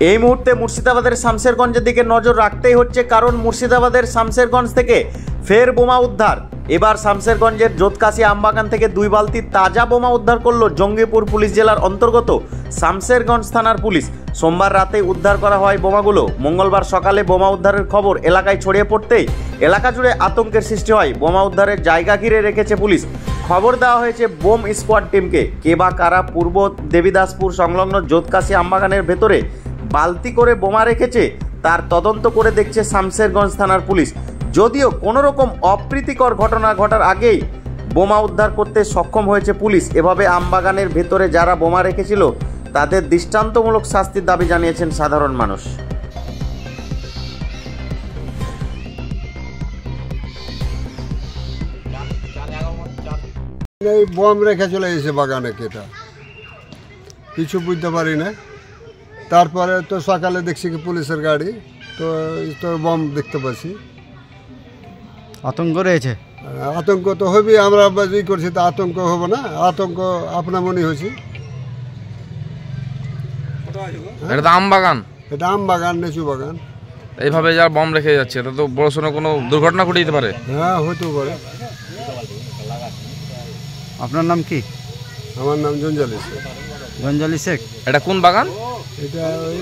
এই মুহূর্তে মুর্শিদাবাদের শামশেরগঞ্জের দিকে নজর রাখতেই হচ্ছে, কারণ মুর্শিদাবাদের শামশেরগঞ্জ থেকে ফের বোমা উদ্ধার। এবার শামশেরগঞ্জের জোতকাশি আমবাগান থেকে 2 বালতি তাজা বোমা উদ্ধার করল জঙ্গিপুর পুলিশ জেলার অন্তর্গত শামশেরগঞ্জ থানার পুলিশ। সোমবার রাতে উদ্ধার করা হয় বোমাগুলো। মঙ্গলবার সকালে বোমা উদ্ধারের খবর এলাকায় ছড়িয়ে পড়তেই এলাকা জুড়ে আতঙ্কের সৃষ্টি হয়। বোমা উদ্ধারের জায়গা ঘিরে রেখেছে পুলিশ। খবর দেওয়া হয়েছে বোম স্কোয়াড টিমকে। কে বা কারা পূর্ব দেবীদাসপুর সংলগ্ন জোতকাশি আমবাগানের ভেতরে বালতি করে বোমা রেখেছে তার তদন্ত করে দেখছে শামশেরগঞ্জ থানার পুলিশ। যদিও কোনো রকম অপ্রীতিকর ঘটনা ঘটার আগেই বোমা উদ্ধার করতে সক্ষম হয়েছে পুলিশ। এভাবে আমবাগানের ভেতরে যারা বোমা রেখেছিল তাদের দৃষ্টান্তমূলক শাস্তির দাবি জানিয়েছেন সাধারণ মানুষ। এই বম রেখে চলে এসে বাগানে, কেটা কিছু বুঝতে পারি না। তারপরে তো সকালে দেখছি কি পুলিশের গাড়ি, তো বম দেখতে পাচ্ছি। আতঙ্ক রয়েছে। আতঙ্ক তো হবেই, আমরা ই করছি তো আতঙ্ক হবে না? আতঙ্ক আপনা মনে হয়েছি। এটা তো আম বাগান, এটা আম বাগান, লিচু বাগান। এইভাবে যারা বম রেখে যাচ্ছে এটা তো বড় সড়ো কোনো দুর্ঘটনা ঘটে যেতে পারে। হ্যাঁ, হতেও পারে। আপনার নাম কি? আমার নাম জঞ্জালি শেখ। জঞ্জালি শেখ। এটা কোন বাগান? এটা ওই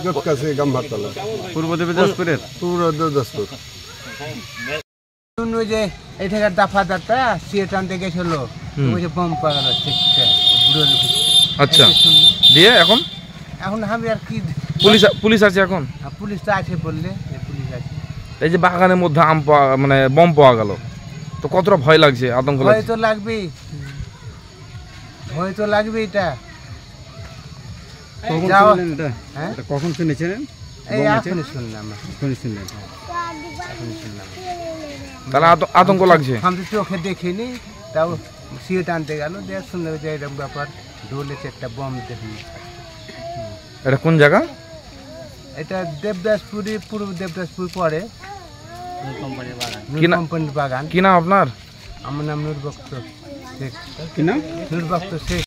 জোতকাশি গাম্ভারতলা, পূর্ব দেবীদাসপুরের। পূর্ব দেবীদাসপুর। যে এই থেকে দাফাদারটা সিয়ে টানতে গেছিল, বম পাওয়া যাচ্ছে। আচ্ছা, দিয়ে এখন আমি আর কি, পুলিশ আছে এখন? পুলিশ তো আছে বললে, পুলিশ আছে। এই যে বাগানের মধ্যে আম মানে বম পাওয়া গেল, তো কতটা ভয় লাগছে, আতঙ্ক লাগছে? ভয় তো লাগবেই, ভয় তো লাগবে। এটা কখন শুনেছেন? এই এখনই শুনলাম। তাহলে আতঙ্ক লাগছে। আমি তো চোখে দেখিনি, তাও সিয়ে টানতে গেল, দেখ শুনলে যে এরকম ব্যাপার, ঢোলেছে একটা বম দেখি। এটা কোন জায়গা? এটা দেবদাসপুরি, পূর্ব দেবদাসপুর পরে কোম্পানির বাগান। কি নাম আপনার? আমার নাম নুরবক্ত শেখ। কি নাম? নুরবক্ত শেখ।